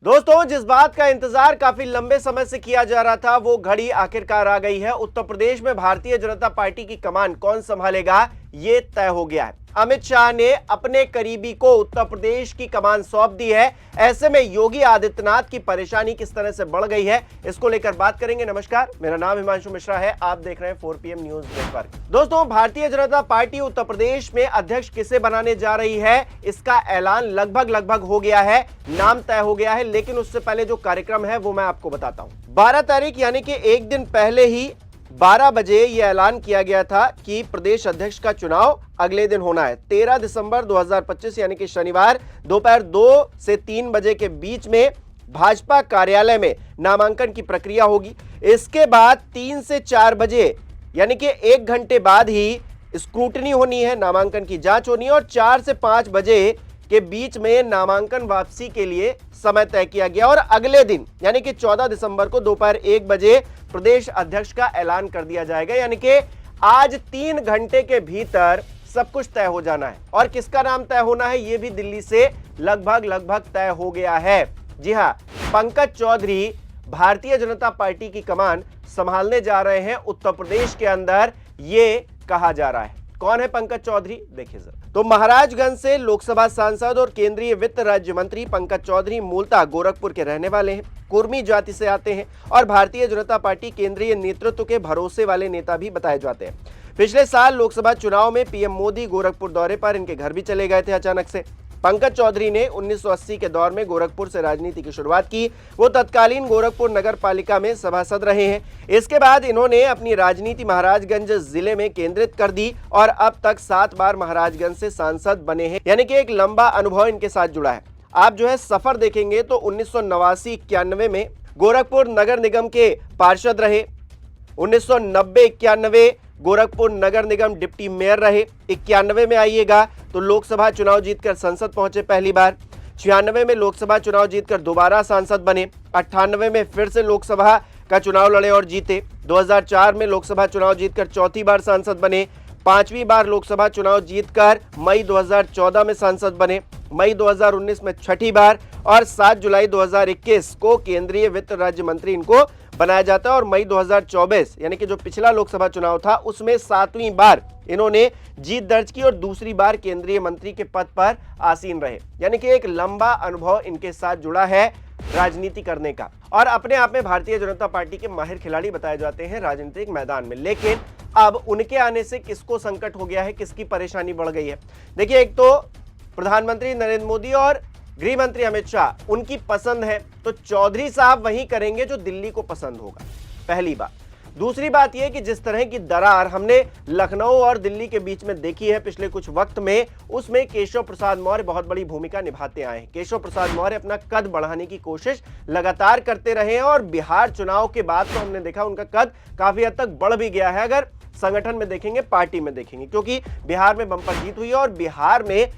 दोस्तों, जिस बात का इंतजार काफी लंबे समय से किया जा रहा था वो घड़ी आखिरकार आ गई है। उत्तर प्रदेश में भारतीय जनता पार्टी की कमान कौन संभालेगा ये तय हो गया है। अमित शाह ने अपने करीबी को उत्तर प्रदेश की कमान सौंप दी है। ऐसे में योगी आदित्यनाथ की परेशानी किस तरह से बढ़ गई है, इसको लेकर बात करेंगे। नमस्कार, मेरा नाम हिमांशु मिश्रा है, आप देख रहे हैं 4 PM न्यूज नेटवर्क। दोस्तों, भारतीय जनता पार्टी उत्तर प्रदेश में अध्यक्ष किसे बनाने जा रही है, इसका ऐलान लगभग हो गया है, नाम तय हो गया है। लेकिन उससे पहले जो कार्यक्रम है वो मैं आपको बताता हूं। 12 तारीख यानी कि एक दिन पहले ही 12 बजे यह ऐलान किया गया था कि प्रदेश अध्यक्ष का चुनाव अगले दिन होना है। 13 दिसंबर 2025 यानी कि शनिवार दोपहर 2 से 3 बजे के बीच में भाजपा कार्यालय में नामांकन की प्रक्रिया होगी। इसके बाद 3 से 4 बजे यानी कि 1 घंटे बाद ही स्क्रूटनी होनी है, नामांकन की जांच होनी है और 4 से 5 बजे के बीच में नामांकन वापसी के लिए समय तय किया गया और अगले दिन यानी कि 14 दिसंबर को दोपहर 1 बजे प्रदेश अध्यक्ष का ऐलान कर दिया जाएगा। यानी कि आज 3 घंटे के भीतर सब कुछ तय हो जाना है और किसका नाम तय होना है ये भी दिल्ली से लगभग तय हो गया है। जी हां, पंकज चौधरी भारतीय जनता पार्टी की कमान संभालने जा रहे हैं उत्तर प्रदेश के अंदर, ये कहा जा रहा है। कौन है पंकज चौधरी, देखिए जरा। तो महाराजगंज से लोकसभा सांसद और केंद्रीय वित्त राज्य मंत्री पंकज चौधरी मूलतः गोरखपुर के रहने वाले हैं, कुर्मी जाति से आते हैं और भारतीय जनता पार्टी केंद्रीय नेतृत्व के भरोसे वाले नेता भी बताए जाते हैं। पिछले साल लोकसभा चुनाव में पीएम मोदी गोरखपुर दौरे पर इनके घर भी चले गए थे अचानक से। पंकज चौधरी ने 1980 के दौर में गोरखपुर से राजनीति की शुरुआत की। वो तत्कालीन गोरखपुर नगर पालिका में सभासद रहे हैं। इसके बाद इन्होंने अपनी राजनीति महाराजगंज जिले में केंद्रित कर दी और अब तक 7 बार महाराजगंज से सांसद बने हैं, यानी कि एक लंबा अनुभव इनके साथ जुड़ा है। आप जो है सफर देखेंगे तो 1989-91 में गोरखपुर नगर निगम के पार्षद रहे, 1990-91 गोरखपुर नगर निगम डिप्टी मेयर रहे, 91 में आइएगा तो लोकसभा चुनाव जीतकर संसद पहुंचे पहली बार, 96 में लोकसभा चुनाव जीतकर दोबारा सांसद बने, 98 में फिर से लोकसभा का चुनाव लड़े और जीते, 2004 में लोकसभा चुनाव जीतकर चौथी बार सांसद बने, 5वीं बार लोकसभा चुनाव जीतकर मई 2014 में सांसद बने, मई 2019 में छठी बार और 7 जुलाई 2021 को केंद्रीय वित्त राज्य मंत्री इनको बनाया जाता है और मई 2024 यानी कि जो पिछला लोकसभा चुनाव था उसमें 7वीं बार इन्होंने जीत दर्ज की और दूसरी बार केंद्रीय मंत्री के पद पर आसीन रहे। यानी कि एक लंबा अनुभव इनके साथ जुड़ा है राजनीति करने का और अपने आप में भारतीय जनता पार्टी के माहिर खिलाड़ी बताए जाते हैं राजनीतिक मैदान में। लेकिन अब उनके आने से किसको संकट हो गया है, किसकी परेशानी बढ़ गई है? देखिए, एक तो प्रधानमंत्री नरेंद्र मोदी और गृह मंत्री अमित शाह उनकी पसंद है, तो चौधरी साहब वही करेंगे जो दिल्ली को पसंद होगा, पहली बात। दूसरी बात यह कि जिस तरह की दरार हमने लखनऊ और दिल्ली के बीच में देखी है पिछले कुछ वक्त में, उसमें केशव प्रसाद मौर्य बहुत बड़ी भूमिका निभाते आए हैं। केशव प्रसाद मौर्य अपना कद बढ़ाने की कोशिश लगातार करते रहे हैं और बिहार चुनाव के बाद तो हमने देखा उनका कद काफी हद तक बढ़ भी गया है, अगर संगठन में देखेंगे, पार्टी में देखेंगे, क्योंकि बिहार में बंपर जीत हुई है और बिहार में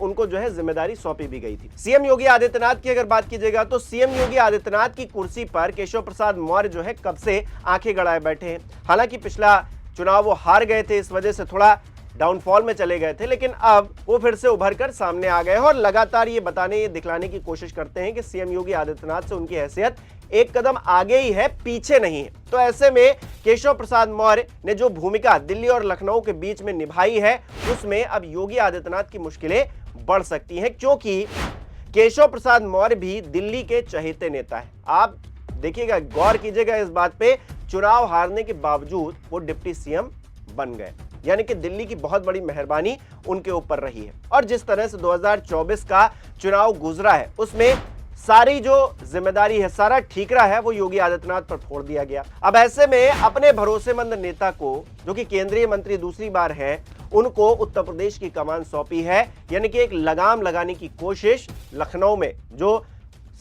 उनको जो है जिम्मेदारी सौंपी भी गई थी। सीएम योगी आदित्यनाथ की अगर बात कीजिएगा तो सीएम योगी आदित्यनाथ की कुर्सी पर केशव प्रसाद मौर्य जो है कब से आंखें गड़ाए बैठे हैं। हालांकि पिछला चुनाव वो हार गए थे, इस वजह से थोड़ा डाउनफॉल में चले गए थे, लेकिन अब वो फिर से उभर कर सामने आ गए हैं और लगातार ये दिखलाने की कोशिश करते हैं कि सीएम योगी आदित्यनाथ से उनकी हैसियत एक कदम आगे ही है, पीछे नहीं है। तो ऐसे में केशव प्रसाद मौर्य ने जो भूमिका दिल्ली और लखनऊ के बीच में निभाई है उसमें अब योगी आदित्यनाथ की मुश्किलें बढ़ सकती हैं, क्योंकि केशव प्रसाद मौर्य भी दिल्ली के चहेते नेता है। आप देखिएगा, गौर कीजिएगा इस बात पे, चुनाव हारने के बावजूद वो डिप्टी सीएम बन गए, यानी कि दिल्ली की बहुत बड़ी मेहरबानी उनके ऊपर रही है। और जिस तरह से 2024 का चुनाव गुजरा है उसमें सारी जो जिम्मेदारी है, सारा ठीकरा है, वो योगी आदित्यनाथ पर फोड़ दिया गया। अब ऐसे में अपने भरोसेमंद नेता को, जो कि केंद्रीय मंत्री दूसरी बार है, उनको उत्तर प्रदेश की कमान सौंपी है, यानी कि एक लगाम लगाने की कोशिश लखनऊ में जो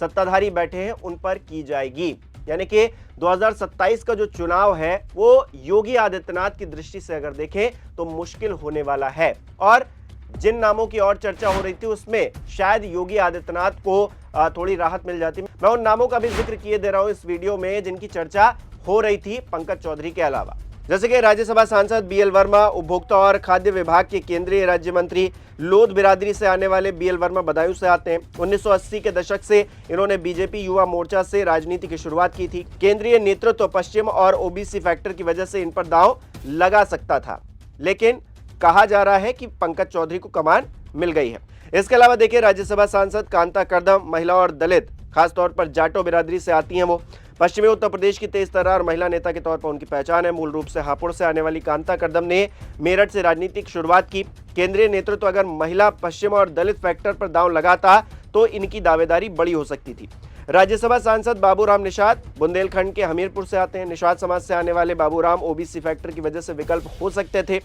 सत्ताधारी बैठे हैं उन पर की जाएगी। यानी कि 2027 का जो चुनाव है वो योगी आदित्यनाथ की दृष्टि से अगर देखें तो मुश्किल होने वाला है और जिन नामों की और चर्चा हो रही थी उसमें शायद योगी आदित्यनाथ को थोड़ी राहत मिल जाती। मैं उन नामों का भी जिक्र किए दे रहा हूं इस वीडियो में जिनकी चर्चा हो रही थी पंकज चौधरी के अलावा। जैसे कि राज्यसभा सांसद बीएल वर्मा, उपभोक्ता और खाद्य विभाग के केंद्रीय राज्य मंत्री, लोध बिरादरी से आने वाले बीएल वर्मा बदायूं से आते हैं। 1980 के दशक से इन्होंने बीजेपी युवा मोर्चा से राजनीति की शुरुआत की थी। केंद्रीय नेतृत्व पश्चिम और ओबीसी फैक्टर की वजह से इन पर दांव लगा सकता था, लेकिन कहा जा रहा है कि पंकज चौधरी को कमान मिल गई है। इसके अलावा देखिए, राज्यसभा सांसद कांता कर्दम महिला और दलित, खासतौर पर जाटो बिरादरी से आती हैं। वो पश्चिमी उत्तर प्रदेश की तेज तर्रार महिला नेता के तौर पर उनकी पहचान है। मूल रूप से हापुड़ से आने वाली कांता कर्दम ने मेरठ से राजनीतिक शुरुआत की। केंद्रीय नेतृत्व अगर महिला, पश्चिम और दलित फैक्टर पर दांव लगाता तो इनकी दावेदारी बड़ी हो सकती थी। राज्यसभा सांसद बाबूराम निषाद बुंदेलखंड के हमीरपुर से आते हैं। निषाद समाज से आने वाले बाबूराम ओबीसी फैक्टर की वजह से विकल्प हो सकते थे।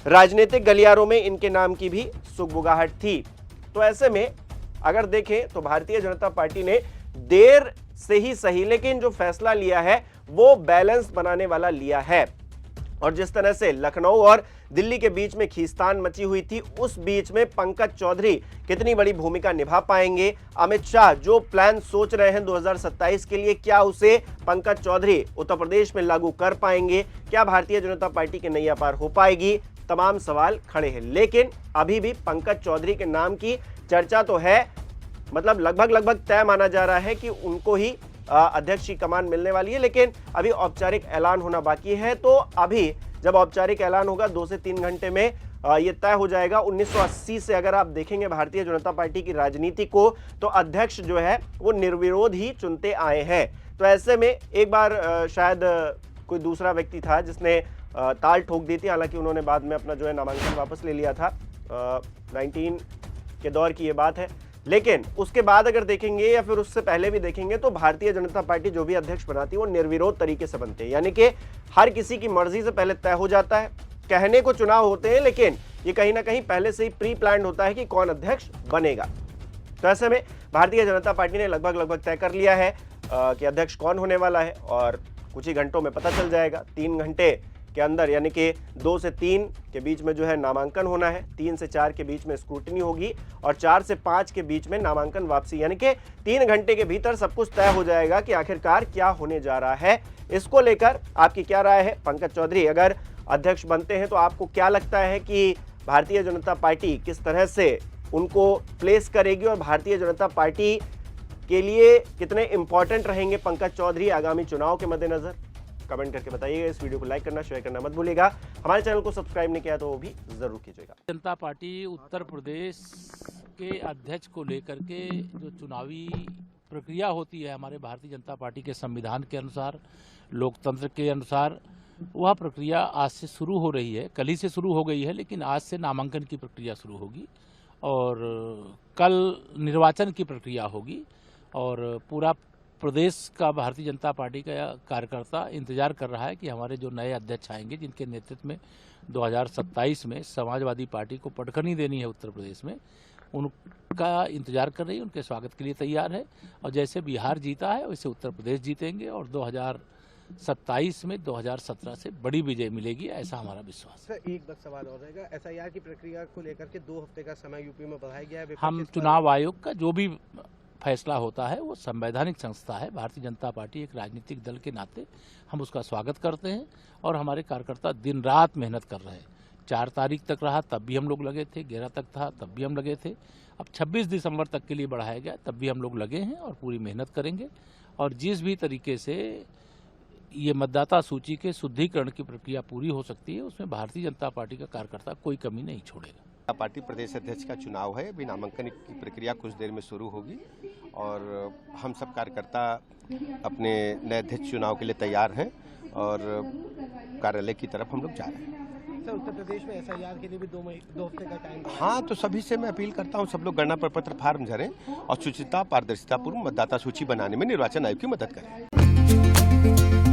राजनीतिक गलियारों में इनके नाम की भी सुगबुगाहट थी। तो ऐसे में अगर देखें तो भारतीय जनता पार्टी ने देर से ही सही, लेकिन जो फैसला लिया है वो बैलेंस बनाने वाला लिया है। और जिस तरह से लखनऊ और दिल्ली के बीच में खींचतान मची हुई थी, उस बीच में पंकज चौधरी कितनी बड़ी भूमिका निभा पाएंगे। अमित शाह जो प्लान सोच रहे हैं 2027 के लिए, क्या उसे पंकज चौधरी उत्तर प्रदेश में लागू कर पाएंगे? क्या भारतीय जनता पार्टी की नैया पार हो पाएगी? तमाम सवाल खड़े हैं। लेकिन अभी भी पंकज चौधरी के नाम की चर्चा तो है, मतलब लगभग तय माना जा रहा है कि उनको ही अध्यक्ष की कमान मिलने वाली है, लेकिन अभी औपचारिक ऐलान होना बाकी है। तो अभी जब औपचारिक ऐलान होगा 2 से 3 घंटे में ये तय हो जाएगा। 1980 से अगर आप देखेंगे भारतीय जनता पार्टी की राजनीति को, तो अध्यक्ष जो है वो निर्विरोध ही चुनते आए हैं। तो ऐसे में एक बार शायद कोई दूसरा व्यक्ति था जिसने ताल ठोक दी थी, हालांकि उन्होंने बाद में अपना जो है नामांकन वापस ले लिया था। 19 के दौर की ये बात है। लेकिन उसके बाद अगर देखेंगे या फिर उससे पहले भी देखेंगे तो भारतीय जनता पार्टी जो भी अध्यक्ष बनाती है वो निर्विरोध तरीके से बनते हैं, यानी कि हर किसी की मर्जी से पहले तय हो जाता है। कहने को चुनाव होते हैं, लेकिन ये कहीं ना कहीं पहले से ही प्री प्लान्ड होता है कि कौन अध्यक्ष बनेगा। तो ऐसे में भारतीय जनता पार्टी ने लगभग तय कर लिया है कि अध्यक्ष कौन होने वाला है, और कुछ ही घंटों में पता चल जाएगा। 3 घंटे के अंदर, यानी कि 2 से 3 के बीच में जो है नामांकन होना है, 3 से 4 के बीच में स्क्रूटनी होगी और 4 से 5 के बीच में नामांकन वापसी, यानी कि 3 घंटे के भीतर सब कुछ तय हो जाएगा कि आखिरकार क्या होने जा रहा है। इसको लेकर आपकी क्या राय है? पंकज चौधरी अगर अध्यक्ष बनते हैं तो आपको क्या लगता है कि भारतीय जनता पार्टी किस तरह से उनको प्लेस करेगी और भारतीय जनता पार्टी के लिए कितने इंपॉर्टेंट रहेंगे पंकज चौधरी आगामी चुनाव के मद्देनजर? कमेंट करके बताइएगा। इस वीडियो को लाइक करना, शेयर करना मत भूलिएगा। हमारे चैनल को सब्सक्राइब नहीं किया तो वो भी जरूर कीजिएगा। जनता पार्टी उत्तर प्रदेश के अध्यक्ष को लेकर के जो चुनावी प्रक्रिया होती है हमारे भारतीय जनता पार्टी के संविधान के अनुसार, लोकतंत्र के अनुसार, वह प्रक्रिया आज से शुरू हो रही है। कल ही से शुरू हो गई है, लेकिन आज से नामांकन की प्रक्रिया शुरू होगी और कल निर्वाचन की प्रक्रिया होगी। और पूरा प्रदेश का भारतीय जनता पार्टी का कार्यकर्ता इंतजार कर रहा है कि हमारे जो नए अध्यक्ष आएंगे, जिनके नेतृत्व में 2027 में समाजवादी पार्टी को पटखनी देनी है उत्तर प्रदेश में, उनका इंतजार कर रही है, उनके स्वागत के लिए तैयार है। और जैसे बिहार जीता है वैसे उत्तर प्रदेश जीतेंगे और 2027 में 2017 से बड़ी विजय मिलेगी, ऐसा हमारा विश्वास है। सर, एक बस सवाल और रहेगा। एसआईआर की प्रक्रिया को लेकर के 2 हफ्ते का समय यूपी में बढ़ाया गया है। हम चुनाव आयोग का जो भी फैसला होता है वो संवैधानिक संस्था है। भारतीय जनता पार्टी एक राजनीतिक दल के नाते हम उसका स्वागत करते हैं और हमारे कार्यकर्ता दिन रात मेहनत कर रहे हैं। 4 तारीख तक रहा तब भी हम लोग लगे थे, 11 तक था तब भी हम लगे थे, अब 26 दिसंबर तक के लिए बढ़ाया गया तब भी हम लोग लगे हैं और पूरी मेहनत करेंगे। और जिस भी तरीके से ये मतदाता सूची के शुद्धिकरण की प्रक्रिया पूरी हो सकती है, उसमें भारतीय जनता पार्टी का कार्यकर्ता कोई कमी नहीं छोड़ेगा। पार्टी प्रदेश अध्यक्ष का चुनाव है, अभी नामांकन की प्रक्रिया कुछ देर में शुरू होगी और हम सब कार्यकर्ता अपने नए अध्यक्ष चुनाव के लिए तैयार हैं और कार्यालय की तरफ हम लोग जा रहे हैं। सर, उत्तर प्रदेश में एसआईआर के लिए भी 2 हफ्ते का टाइम। हाँ, तो सभी से मैं अपील करता हूँ सब लोग गणना प्रपत्र फार्म भरें और शुचिता पारदर्शिता पूर्व मतदाता सूची बनाने में निर्वाचन आयोग की मदद करें।